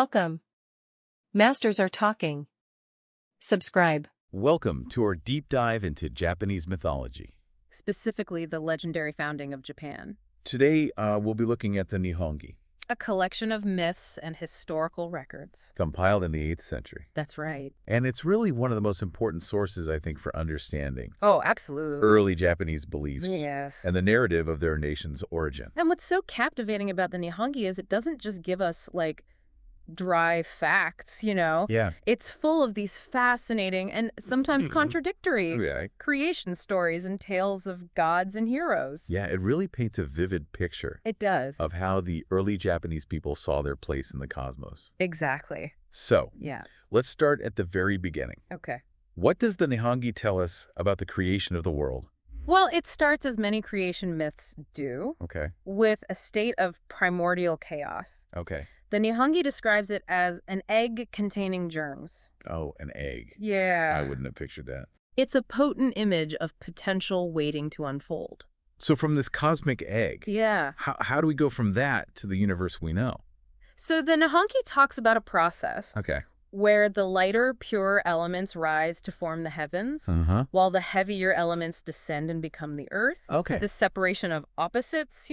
Welcome. Masters are talking. Subscribe. Welcome to our deep dive into Japanese mythology. Specifically the legendary founding of Japan. Today, we'll be looking at the Nihongi, A collection of myths and historical records. compiled in the 8th century. That's right. And it's really one of the most important sources, I think, for understanding Oh, absolutely. early Japanese beliefs Yes. and the narrative of their nation's origin. And what's so captivating about the Nihongi is it doesn't just give us, dry facts, Yeah. It's full of these fascinating and sometimes contradictory Yeah. creation stories and tales of gods and heroes. Yeah, it really paints a vivid picture It does. of how the early Japanese people saw their place in the cosmos. Exactly. So, Yeah. let's start at the very beginning. Okay. What does the Nihongi tell us about the creation of the world? Well, it starts as many creation myths do, Okay. with a state of primordial chaos. Okay. The Nihongi describes it as an egg containing germs. Oh, an egg. Yeah. I wouldn't have pictured that. It's a potent image of potential waiting to unfold. So from this cosmic egg, Yeah. how do we go from that to the universe we know? So the Nihongi talks about a process Okay. where the lighter, pure elements rise to form the heavens, Uh-huh. while the heavier elements descend and become the earth. Okay. This separation of opposites,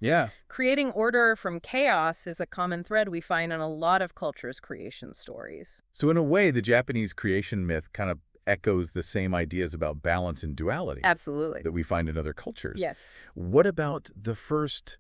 Yeah. Creating order from chaos is a common thread we find in a lot of cultures' creation stories. So in a way, the Japanese creation myth kind of echoes the same ideas about balance and duality Absolutely. that we find in other cultures. Yes. What about the first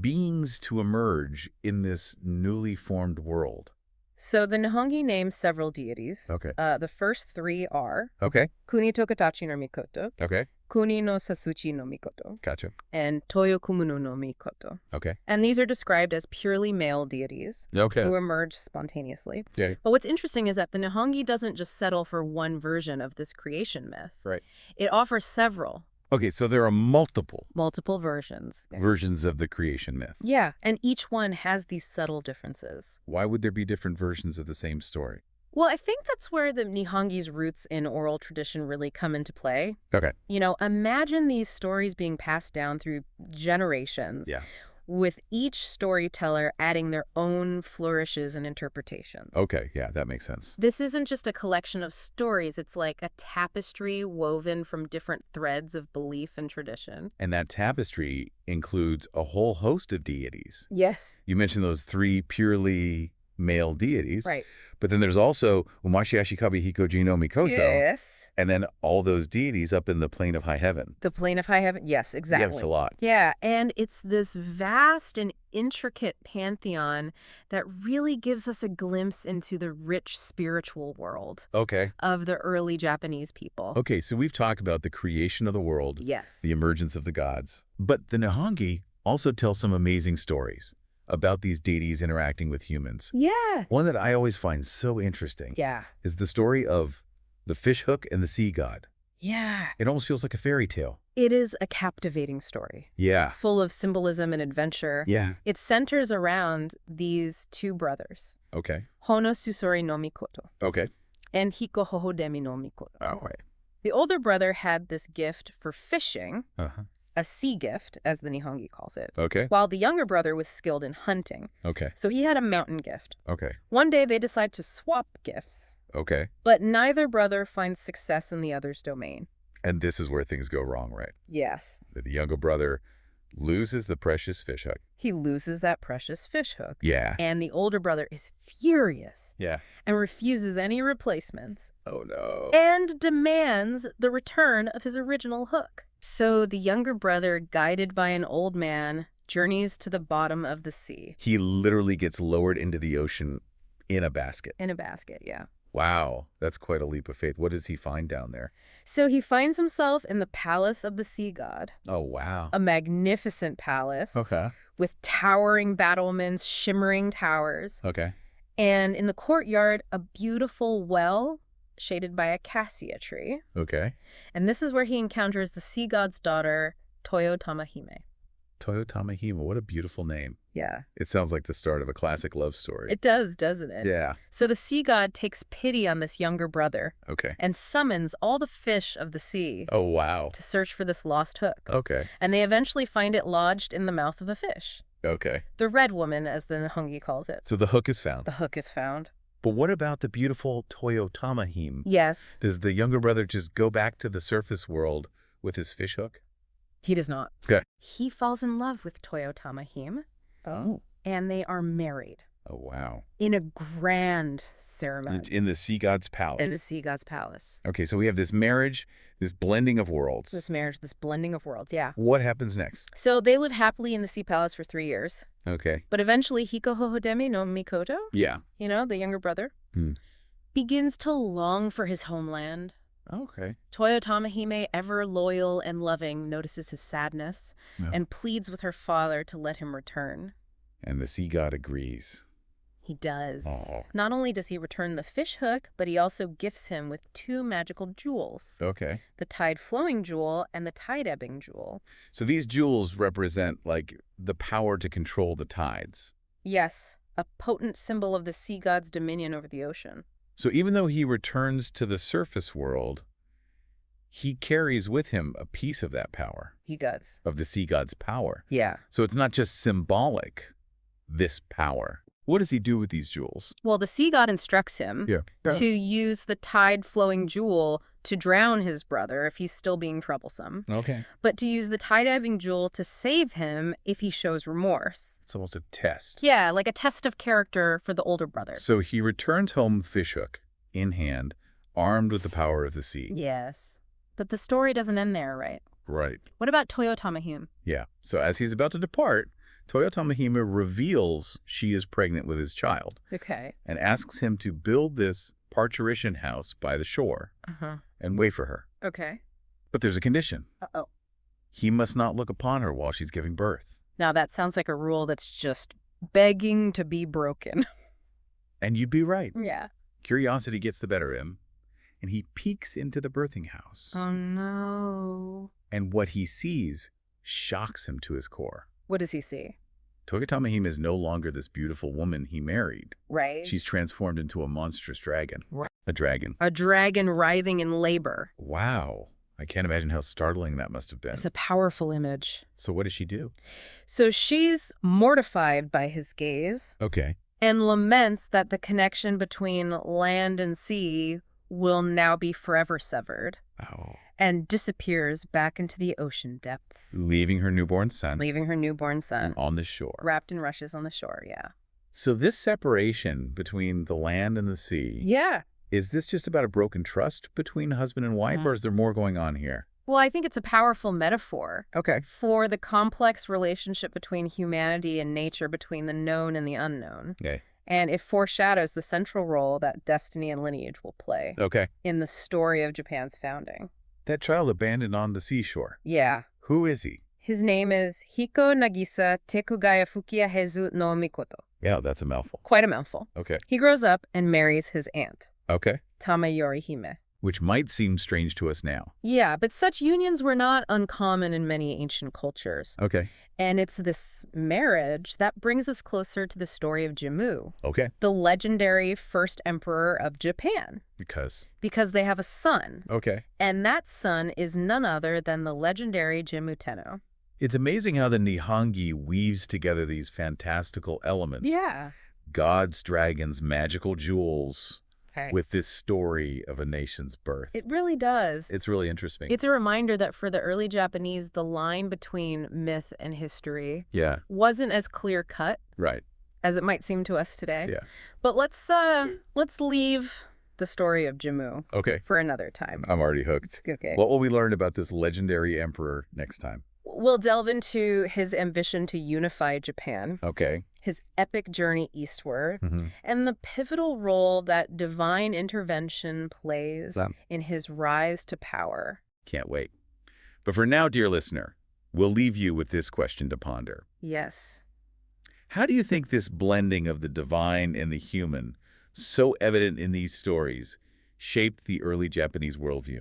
beings to emerge in this newly formed world? So the Nihongi names several deities. Okay. The first three are Okay. Kuni Tokatachi no Mikoto, Okay. Kuni no Sasuchi no Mikoto, Gotcha. and Toyokumunu no Mikoto. Okay. And these are described as purely male deities Okay. who emerge spontaneously. Yeah. But what's interesting is that the Nihongi doesn't just settle for one version of this creation myth. Right. It offers several, Okay, so there are multiple multiple versions. versions of the creation myth. Yeah, and each one has these subtle differences. Why would there be different versions of the same story? Well, I think that's where the Nihongi's roots in oral tradition really come into play. Okay. Imagine these stories being passed down through generations, Yeah. with each storyteller adding their own flourishes and interpretations. Okay, yeah, that makes sense. This isn't just a collection of stories, it's like a tapestry woven from different threads of belief and tradition. And that tapestry includes a whole host of deities. Yes. You mentioned those three purely male deities. Right. But then there's also Umashi Ashikabi Hikoji no Mikoso. Yes. And then all those deities up in the plane of high heaven. The plane of high heaven. Yes, exactly. Yes, a lot. Yeah, and it's this vast and intricate pantheon that really gives us a glimpse into the rich spiritual world Okay. of the early Japanese people. Okay, so we've talked about the creation of the world, Yes. the emergence of the gods. But the Nihongi also tell some amazing stories about these deities interacting with humans. Yeah. One that I always find so interesting Yeah. is the story of the fishhook and the sea god. Yeah. It almost feels like a fairy tale. It is a captivating story, Yeah. full of symbolism and adventure. Yeah. It centers around these two brothers, Okay. Hono Susori no Mikoto Okay. and Hiko Hohodemi no Mikoto. All right. The older brother had this gift for fishing, Uh-huh. a sea gift, as the Nihongi calls it, Okay. while the younger brother was skilled in hunting. Okay. So he had a mountain gift. Okay. One day they decide to swap gifts, Okay. but neither brother finds success in the other's domain. And this is where things go wrong, right? Yes. The younger brother loses the precious fishhook. He loses that precious fish hook. Yeah. And the older brother is furious Yeah. and refuses any replacements Oh, no. and demands the return of his original hook. So the younger brother, guided by an old man, journeys to the bottom of the sea. He literally gets lowered into the ocean in a basket. In a basket, yeah. Wow. That's quite a leap of faith. What does he find down there? So he finds himself in the palace of the sea god, Oh, wow. a magnificent palace Okay. with towering battlements, shimmering towers, Okay. and in the courtyard, a beautiful well shaded by a cassia tree. Okay. And this is where he encounters the sea god's daughter, Toyo Tamahime. Toyo Tamahime. What a beautiful name. Yeah. It sounds like the start of a classic love story. It does, doesn't it? Yeah. So the sea god takes pity on this younger brother Okay. and summons all the fish of the sea Oh, wow. to search for this lost hook. Okay. And they eventually find it lodged in the mouth of a fish. Okay. The red woman, as the Nihongi calls it. So the hook is found. The hook is found. But what about the beautiful Toyotama hime? Yes. Does the younger brother just go back to the surface world with his fishhook? He does not. Okay. He falls in love with Toyotama hime. Oh. And they are married. Oh, wow. In a grand ceremony. It's in the sea god's palace. In the sea god's palace. Okay, so we have this marriage, this blending of worlds. This marriage, this blending of worlds, yeah. What happens next? So they live happily in the sea palace for 3 years. Okay. But eventually, Hiko Hohodemi no Mikoto, Yeah. the younger brother, begins to long for his homeland. Okay. Toyotama hime, ever loyal and loving, notices his sadness and pleads with her father to let him return. And the sea god agrees. He does. Oh. Not only does he return the fish hook, but he also gifts him with 2 magical jewels. Okay. The tide-flowing jewel and the tide-ebbing jewel. So these jewels represent, like, the power to control the tides. Yes, a potent symbol of the sea god's dominion over the ocean. So even though he returns to the surface world, he carries with him a piece of that power. He does. Of the sea god's power. Yeah. So it's not just symbolic, this power. What does he do with these jewels? Well, the sea god instructs him to use the tide-flowing jewel to drown his brother if he's still being troublesome. Okay. But to use the tide-ebbing jewel to save him if he shows remorse. It's almost a test. Yeah, like a test of character for the older brother. So he returns home fishhook in hand, armed with the power of the sea. Yes. But the story doesn't end there, right? Right. What about Toyotama hime? Yeah. So as he's about to depart, Toyotama hime reveals she is pregnant with his child Okay. and asks him to build this parturition house by the shore and wait for her. Okay. But there's a condition. Uh-oh. He must not look upon her while she's giving birth. Now that sounds like a rule that's just begging to be broken. And you'd be right. Yeah. Curiosity gets the better of him, and he peeks into the birthing house. Oh, no. And what he sees shocks him to his core. What does he see? Toyotama hime is no longer this beautiful woman he married. Right. She's transformed into a monstrous dragon. Right. A dragon. A dragon writhing in labor. Wow. I can't imagine how startling that must have been. It's a powerful image. So what does she do? So she's mortified by his gaze. Okay. And laments that the connection between land and sea will now be forever severed. Oh. And disappears back into the ocean depth. Leaving her newborn son. Leaving her newborn son. On the shore. Wrapped in rushes on the shore, yeah. So this separation between the land and the sea. Yeah. Is this just about a broken trust between husband and wife, or is there more going on here? Well, I think it's a powerful metaphor. Okay. For the complex relationship between humanity and nature, between the known and the unknown. Okay. And it foreshadows the central role that destiny and lineage will play. Okay. In the story of Japan's founding. That child abandoned on the seashore. Yeah. Who is he? His name is Hiko Nagisa Tekugaya Fukiya Hezu no Mikoto. Yeah, that's a mouthful. Quite a mouthful. Okay. He grows up and marries his aunt. Okay. Tamayori hime. Which might seem strange to us now. Yeah, but such unions were not uncommon in many ancient cultures. Okay. And it's this marriage that brings us closer to the story of Jimmu. Okay. The legendary first emperor of Japan. Because they have a son. Okay. And that son is none other than the legendary Jimmu Tenno. It's amazing how the Nihongi weaves together these fantastical elements. Yeah. Gods, dragons, magical jewels. With this story of a nation's birth. It really does. It's really interesting. It's a reminder that for the early Japanese, the line between myth and history wasn't as clear-cut as it might seem to us today. Yeah. But let's leave the story of Jimmu for another time. I'm already hooked. Okay. What will we learn about this legendary emperor next time? We'll delve into his ambition to unify Japan. Okay. His epic journey eastward, and the pivotal role that divine intervention plays in his rise to power. Can't wait. But for now, dear listener, we'll leave you with this question to ponder. Yes. How do you think this blending of the divine and the human, so evident in these stories, shaped the early Japanese worldview?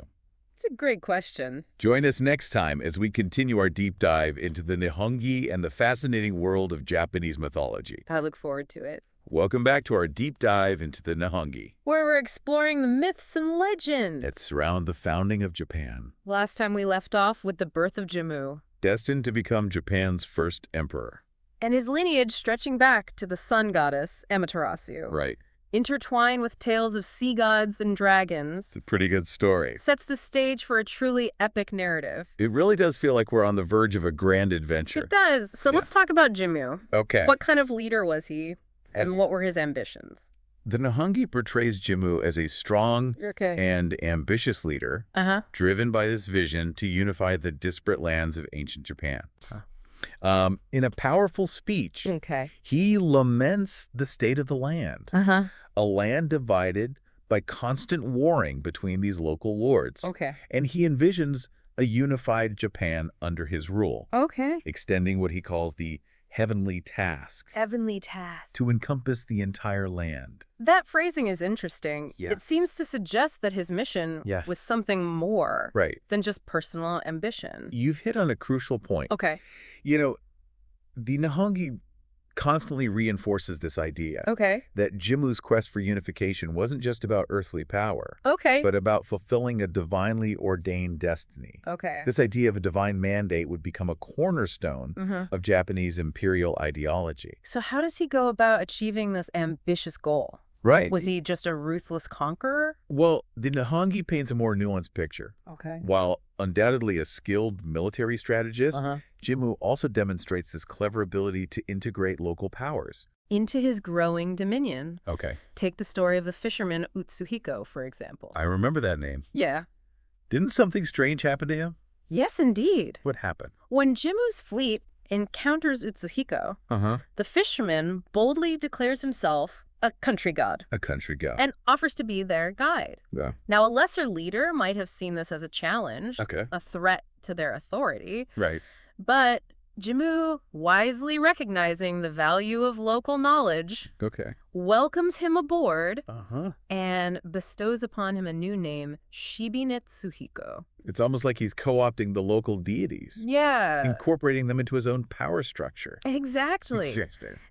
It's a great question. Join us next time as we continue our deep dive into the Nihongi and the fascinating world of Japanese mythology. I look forward to it. Welcome back to our deep dive into the Nihongi, where we're exploring the myths and legends that surround the founding of Japan. Last time we left off with the birth of Jimmu, destined to become Japan's first emperor. And his lineage stretching back to the Sun Goddess Amaterasu. Right. Intertwined with tales of sea gods and dragons. It's a pretty good story. Sets the stage for a truly epic narrative. It really does feel like we're on the verge of a grand adventure. It does. So let's talk about Jimmu. Okay. What kind of leader was he, and what were his ambitions? The Nihongi portrays Jimmu as a strong Okay. and ambitious leader, driven by this vision to unify the disparate lands of ancient Japan. In a powerful speech, he laments the state of the land, a land divided by constant warring between these local lords. And he envisions a unified Japan under his rule, extending what he calls the heavenly tasks. Heavenly tasks. To encompass the entire land. That phrasing is interesting. Yeah. It seems to suggest that his mission was something more than just personal ambition. You've hit on a crucial point. Okay. You know, the Nihongi constantly reinforces this idea that Jimmu's quest for unification wasn't just about earthly power, but about fulfilling a divinely ordained destiny. This idea of a divine mandate would become a cornerstone of Japanese imperial ideology. So how does he go about achieving this ambitious goal? Right. Was he just a ruthless conqueror? Well, the Nihongi paints a more nuanced picture. While undoubtedly a skilled military strategist, Jimmu also demonstrates this clever ability to integrate local powers into his growing dominion. Take the story of the fisherman Utsuhiko, for example. I remember that name. Yeah. Didn't something strange happen to him? Yes, indeed. What happened? When Jimmu's fleet encounters Utsuhiko, the fisherman boldly declares himself a country god. A country god. And offers to be their guide. Now, a lesser leader might have seen this as a challenge, a threat to their authority. But Jimmu, wisely recognizing the value of local knowledge, welcomes him aboard and bestows upon him a new name, Shibinetsuhiko. It's almost like he's co-opting the local deities. Incorporating them into his own power structure. Exactly.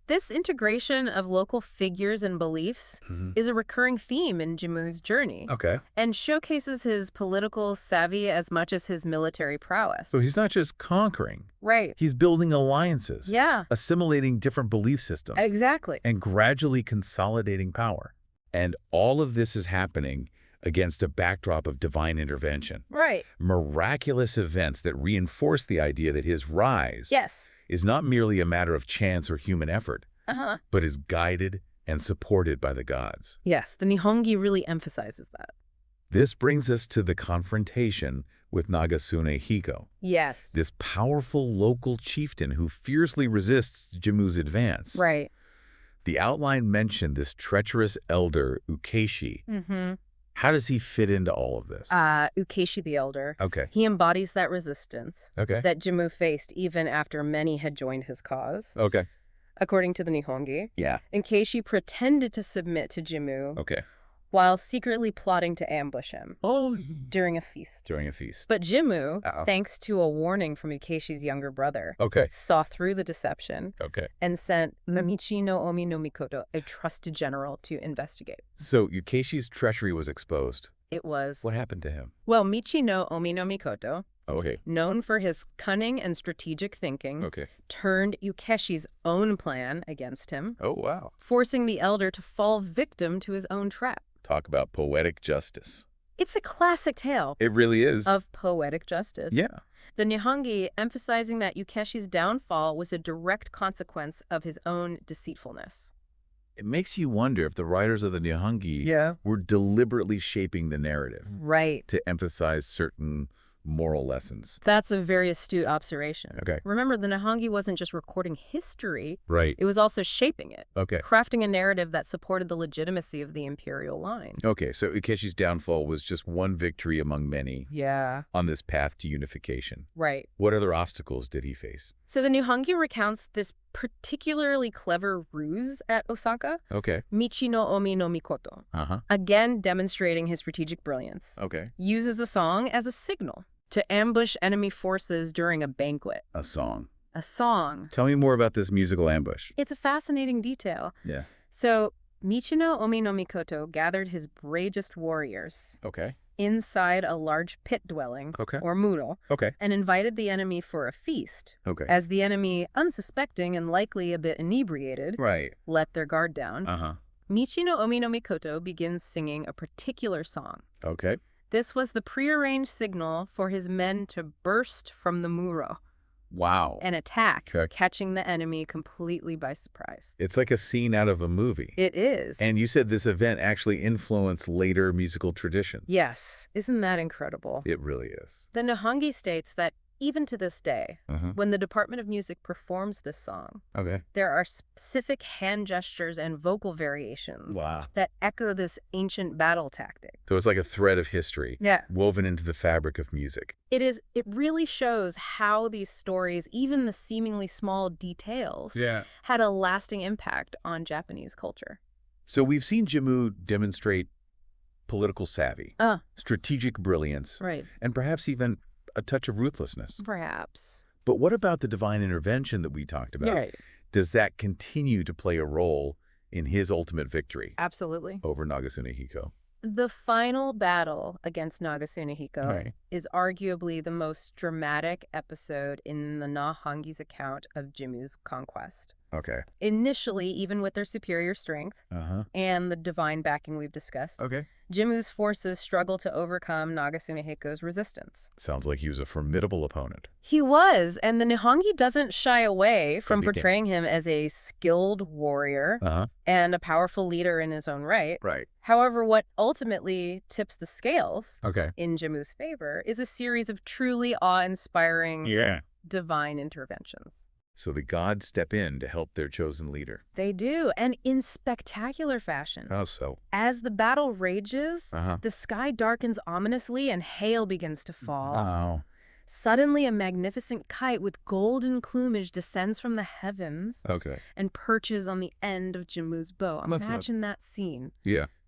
This integration of local figures and beliefs is a recurring theme in Jimmu's journey. And showcases his political savvy as much as his military prowess. So he's not just conquering. Right. He's building alliances. Yeah. Assimilating different belief systems. Exactly. And gradually consolidating power. And all of this is happening against a backdrop of divine intervention. Right. Miraculous events that reinforce the idea that his rise is not merely a matter of chance or human effort, but is guided and supported by the gods. Yes, the Nihongi really emphasizes that. This brings us to the confrontation with Nagasune Hiko. Yes. This powerful local chieftain who fiercely resists Jimmu's advance. Right. The outline mentioned this treacherous elder, Ukeshi. How does he fit into all of this? Ukeshi the Elder. He embodies that resistance that Jimmu faced even after many had joined his cause. According to the Nihongi. Ukeshi pretended to submit to Jimmu while secretly plotting to ambush him during a feast. But Jimmu, thanks to a warning from Ukeshi's younger brother, saw through the deception and sent Michi no Omi no Mikoto, a trusted general, to investigate. So Ukeshi's treachery was exposed. It was. What happened to him? Well, Michi no Omi no Mikoto, known for his cunning and strategic thinking, turned Ukeshi's own plan against him. Forcing the elder to fall victim to his own trap. Talk about poetic justice. It's a classic tale. It really is. Of poetic justice. The Nihongi emphasizing that Ukeshi's downfall was a direct consequence of his own deceitfulness. It makes you wonder if the writers of the Nihongi were deliberately shaping the narrative. To emphasize certain moral lessons. That's a very astute observation. Remember, the Nihongi wasn't just recording history. It was also shaping it. Crafting a narrative that supported the legitimacy of the imperial line. So Ukeshi's downfall was just one victory among many. On this path to unification. What other obstacles did he face? So the Nihongi recounts this particularly clever ruse at Osaka. Michi no Omi no Mikoto. Again, demonstrating his strategic brilliance. Uses a song as a signal to ambush enemy forces during a banquet. A song. Tell me more about this musical ambush. It's a fascinating detail. So Michi no Omi no Mikoto gathered his bravest warriors. inside a large pit dwelling, or muro, and invited the enemy for a feast. As the enemy, unsuspecting and likely a bit inebriated, let their guard down. Michi no Omi no Mikoto begins singing a particular song. This was the prearranged signal for his men to burst from the muro. Wow. And attack, catching the enemy completely by surprise. It's like a scene out of a movie. It is. And you said this event actually influenced later musical traditions. Yes. Isn't that incredible? It really is. The Nihongi states that even to this day, when the Department of Music performs this song, there are specific hand gestures and vocal variations that echo this ancient battle tactic. So it's like a thread of history woven into the fabric of music. It really shows how these stories, even the seemingly small details, had a lasting impact on Japanese culture. So we've seen Jimmu demonstrate political savvy, strategic brilliance, and perhaps even a touch of ruthlessness. Perhaps. But what about the divine intervention that we talked about? Does that continue to play a role in his ultimate victory? Absolutely. Over Nagasunehiko? The final battle against Nagasunehiko is arguably the most dramatic episode in the Nihongi's account of Jimmu's conquest. Initially, even with their superior strength and the divine backing we've discussed, Jimmu's forces struggle to overcome Nagasunehiko's resistance. Sounds like he was a formidable opponent. He was, and the Nihongi doesn't shy away from portraying him as a skilled warrior and a powerful leader in his own right. However, what ultimately tips the scales in Jimmu's favor is a series of truly awe-inspiring divine interventions. So the gods step in to help their chosen leader. They do, and in spectacular fashion. How so? As the battle rages, the sky darkens ominously and hail begins to fall. Suddenly, a magnificent kite with golden plumage descends from the heavens and perches on the end of Jimmu's bow. Imagine that scene.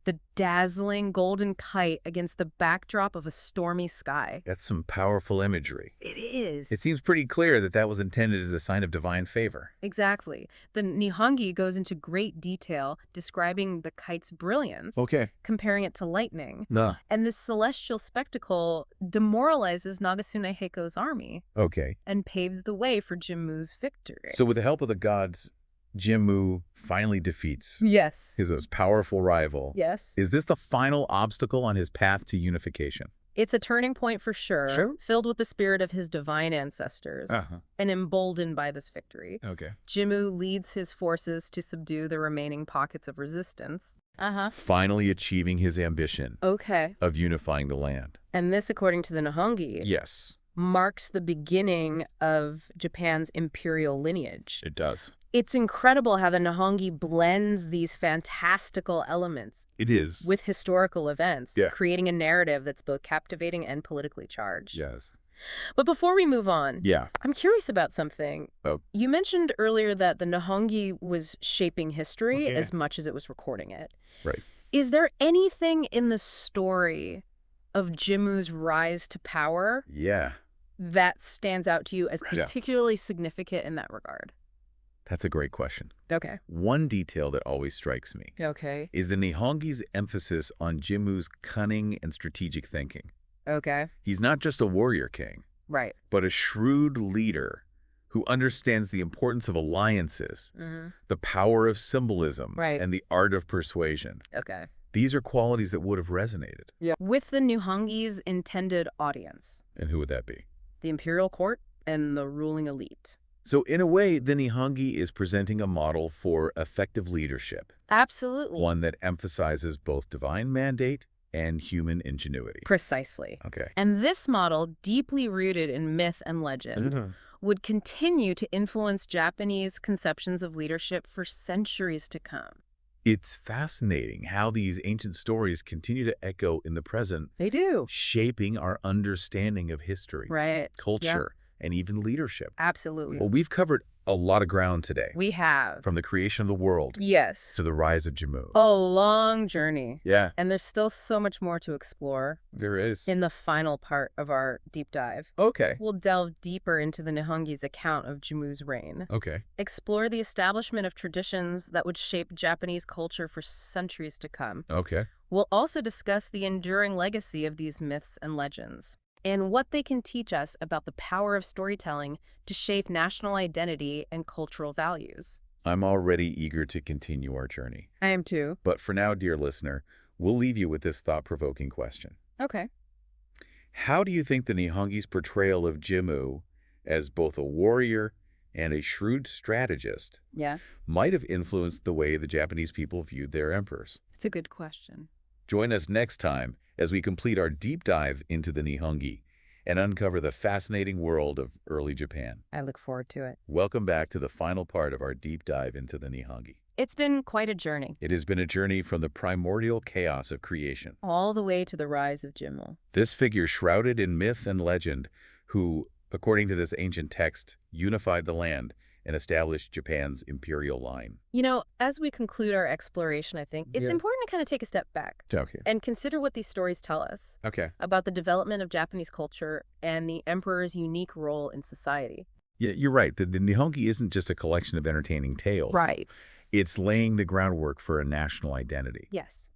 The dazzling golden kite against the backdrop of a stormy sky. That's some powerful imagery. It is. It seems pretty clear that that was intended as a sign of divine favor. Exactly. The Nihongi goes into great detail describing the kite's brilliance, comparing it to lightning. And this celestial spectacle demoralizes Nagasunehiko's army and paves the way for Jimmu's victory. So with the help of the gods, Jimmu finally defeats his most powerful rival. Is this the final obstacle on his path to unification? It's a turning point for sure, filled with the spirit of his divine ancestors and emboldened by this victory. Jimmu leads his forces to subdue the remaining pockets of resistance. Finally achieving his ambition of unifying the land. And this, according to the Nihongi, marks the beginning of Japan's imperial lineage. It does. It's incredible how the Nihongi blends these fantastical elements with historical events, creating a narrative that's both captivating and politically charged. But before we move on, I'm curious about something. You mentioned earlier that the Nihongi was shaping history as much as it was recording it. Is there anything in the story of Jimmu's rise to power that stands out to you as particularly significant in that regard? That's a great question. One detail that always strikes me is the Nihongi's emphasis on Jimmu's cunning and strategic thinking. He's not just a warrior king, but a shrewd leader who understands the importance of alliances, the power of symbolism, and the art of persuasion. These are qualities that would have resonated. With the Nihongi's intended audience. And who would that be? The imperial court and the ruling elite. So in a way, the Nihongi is presenting a model for effective leadership. Absolutely. One that emphasizes both divine mandate and human ingenuity. Precisely. And this model, deeply rooted in myth and legend, would continue to influence Japanese conceptions of leadership for centuries to come. It's fascinating how these ancient stories continue to echo in the present. They do. Shaping our understanding of history, culture, and even leadership. Absolutely. Well, we've covered a lot of ground today. We have. From the creation of the world Yes. to the rise of Jimmu. A long journey. Yeah. And there's still so much more to explore. There is. In the final part of our deep dive. Okay. We'll delve deeper into the Nihongi's account of Jimmu's reign. Okay. Explore the establishment of traditions that would shape Japanese culture for centuries to come. Okay. We'll also discuss the enduring legacy of these myths and legends, and what they can teach us about the power of storytelling to shape national identity and cultural values. I'm already eager to continue our journey. I am too. But for now, dear listener, we'll leave you with this thought-provoking question. Okay. How do you think the Nihongi's portrayal of Jimmu as both a warrior and a shrewd strategist might have influenced the way the Japanese people viewed their emperors? It's a good question. Join us next time as we complete our deep dive into the Nihongi and uncover the fascinating world of early Japan. I look forward to it. Welcome back to the final part of our deep dive into the Nihongi. It's been quite a journey. It has been a journey from the primordial chaos of creation all the way to the rise of Jimmu. This figure shrouded in myth and legend who, according to this ancient text, unified the land and established Japan's imperial line. You know, as we conclude our exploration, I think it's important to kind of take a step back and consider what these stories tell us about the development of Japanese culture and the emperor's unique role in society. Yeah, you're right. The Nihongi isn't just a collection of entertaining tales. Right. It's laying the groundwork for a national identity. Yes.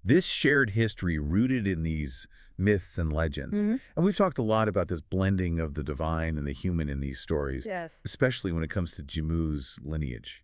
This shared history rooted in these myths and legends. And we've talked a lot about this blending of the divine and the human in these stories, especially when it comes to Jimmu's lineage.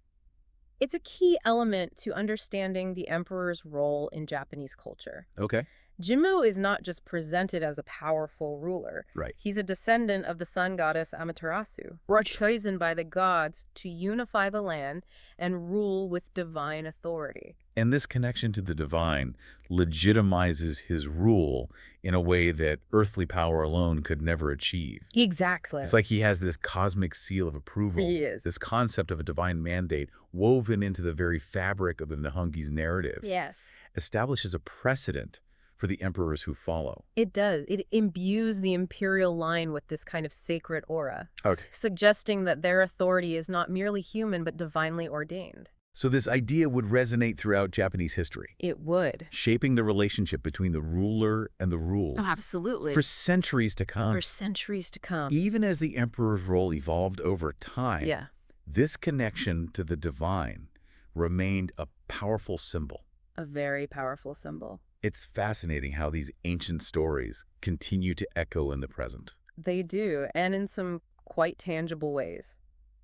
It's a key element to understanding the emperor's role in Japanese culture. Okay. Jimmu is not just presented as a powerful ruler. Right. He's a descendant of the Sun Goddess Amaterasu, chosen by the gods to unify the land and rule with divine authority. And this connection to the divine legitimizes his rule in a way that earthly power alone could never achieve. Exactly. It's like he has this cosmic seal of approval. He is. This concept of a divine mandate woven into the very fabric of the Nihongi's narrative. Yes. Establishes a precedent for the emperors who follow. It does. It imbues the imperial line with this kind of sacred aura, suggesting that their authority is not merely human but divinely ordained. So this idea would resonate throughout Japanese history. It would. Shaping the relationship between the ruler and the ruled. Oh, absolutely. For centuries to come. For centuries to come. Even as the emperor's role evolved over time, this connection to the divine remained a powerful symbol. A very powerful symbol. It's fascinating how these ancient stories continue to echo in the present. They do, and in some quite tangible ways.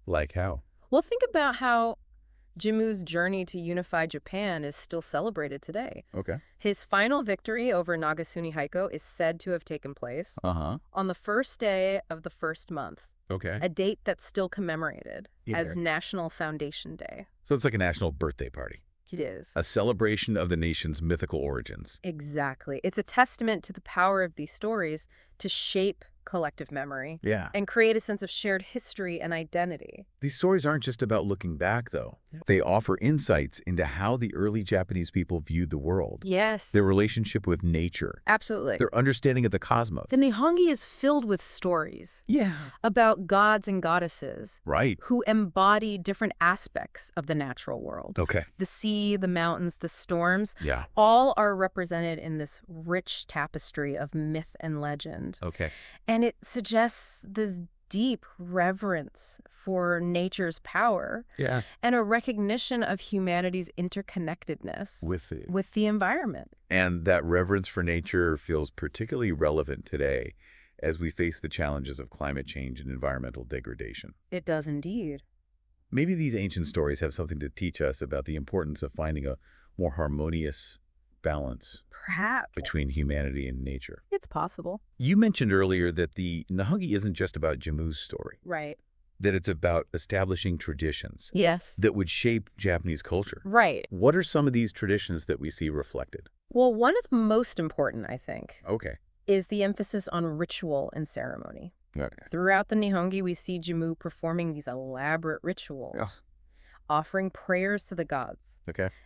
Like how? Well, think about how Jimmu's journey to unify Japan is still celebrated today. Okay. His final victory over Nagasuni Haiko is said to have taken place on the first day of the first month. Okay. A date that's still commemorated as National Foundation Day. So it's like a national birthday party. It is. A celebration of the nation's mythical origins. Exactly. It's a testament to the power of these stories to shape collective memory and create a sense of shared history and identity. These stories aren't just about looking back, though. They offer insights into how the early Japanese people viewed the world. Yes. Their relationship with nature. Absolutely. Their understanding of the cosmos. The Nihongi is filled with stories about gods and goddesses who embody different aspects of the natural world. Okay. The sea, the mountains, the storms, all are represented in this rich tapestry of myth and legend. Okay. And it suggests this deep reverence for nature's power and a recognition of humanity's interconnectedness with the environment. And that reverence for nature feels particularly relevant today as we face the challenges of climate change and environmental degradation. It does indeed. Maybe these ancient stories have something to teach us about the importance of finding a more harmonious balance between humanity and nature. It's possible. You mentioned earlier that the Nihongi isn't just about Jimmu's story. Right. That it's about establishing traditions. That would shape Japanese culture. Right. What are some of these traditions that we see reflected? Well, one of the most important, I think, Okay. is the emphasis on ritual and ceremony. Okay. Throughout the Nihongi, we see Jimmu performing these elaborate rituals. Offering prayers to the gods,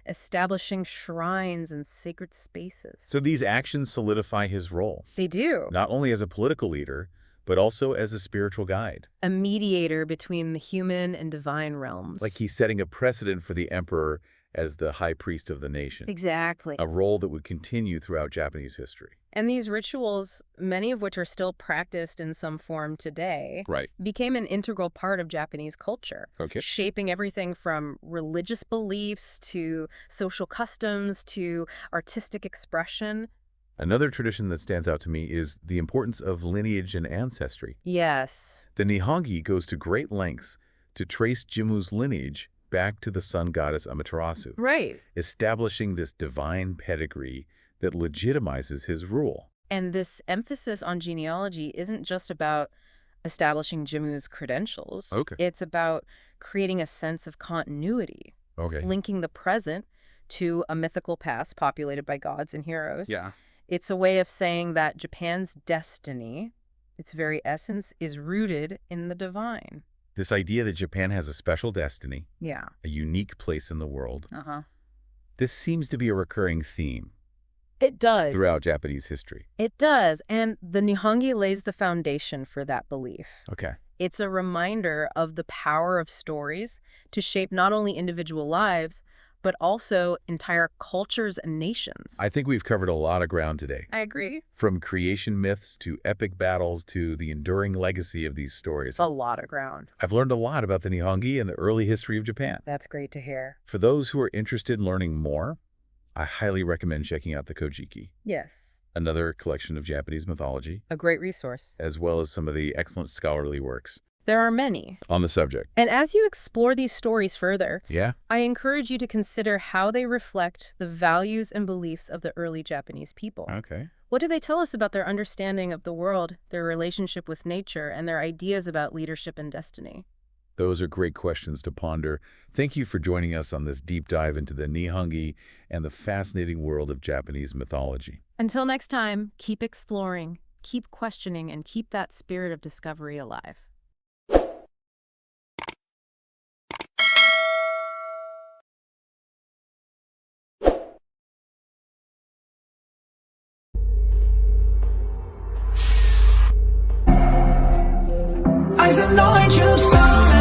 establishing shrines and sacred spaces. So these actions solidify his role. They do. Not only as a political leader, but also as a spiritual guide. A mediator between the human and divine realms. Like he's setting a precedent for the emperor as the high priest of the nation. Exactly. A role that would continue throughout Japanese history. And these rituals, many of which are still practiced in some form today, Right. became an integral part of Japanese culture, Okay. shaping everything from religious beliefs to social customs to artistic expression. Another tradition that stands out to me is the importance of lineage and ancestry. Yes. The Nihongi goes to great lengths to trace Jimmu's lineage back to the Sun Goddess Amaterasu, Right. establishing this divine pedigree that legitimizes his rule. And this emphasis on genealogy isn't just about establishing Jimmu's credentials. Okay. It's about creating a sense of continuity, linking the present to a mythical past populated by gods and heroes. Yeah. It's a way of saying that Japan's destiny, its very essence, is rooted in the divine. This idea that Japan has a special destiny, Yeah. a unique place in the world, this seems to be a recurring theme. It does. Throughout Japanese history. It does, and the Nihongi lays the foundation for that belief. Okay. It's a reminder of the power of stories to shape not only individual lives, but also entire cultures and nations. I think we've covered a lot of ground today. I agree. From creation myths to epic battles to the enduring legacy of these stories. A lot of ground. I've learned a lot about the Nihongi and the early history of Japan. That's great to hear. For those who are interested in learning more, I highly recommend checking out the Kojiki. Yes. Another collection of Japanese mythology. A great resource. As well as some of the excellent scholarly works. There are many. On the subject. And as you explore these stories further, Yeah? I encourage you to consider how they reflect the values and beliefs of the early Japanese people. Okay. What do they tell us about their understanding of the world, their relationship with nature, and their ideas about leadership and destiny? Those are great questions to ponder. Thank you for joining us on this deep dive into the Nihongi and the fascinating world of Japanese mythology. Until next time, keep exploring, keep questioning, and keep that spirit of discovery alive. Eyes anoint you, sunlight.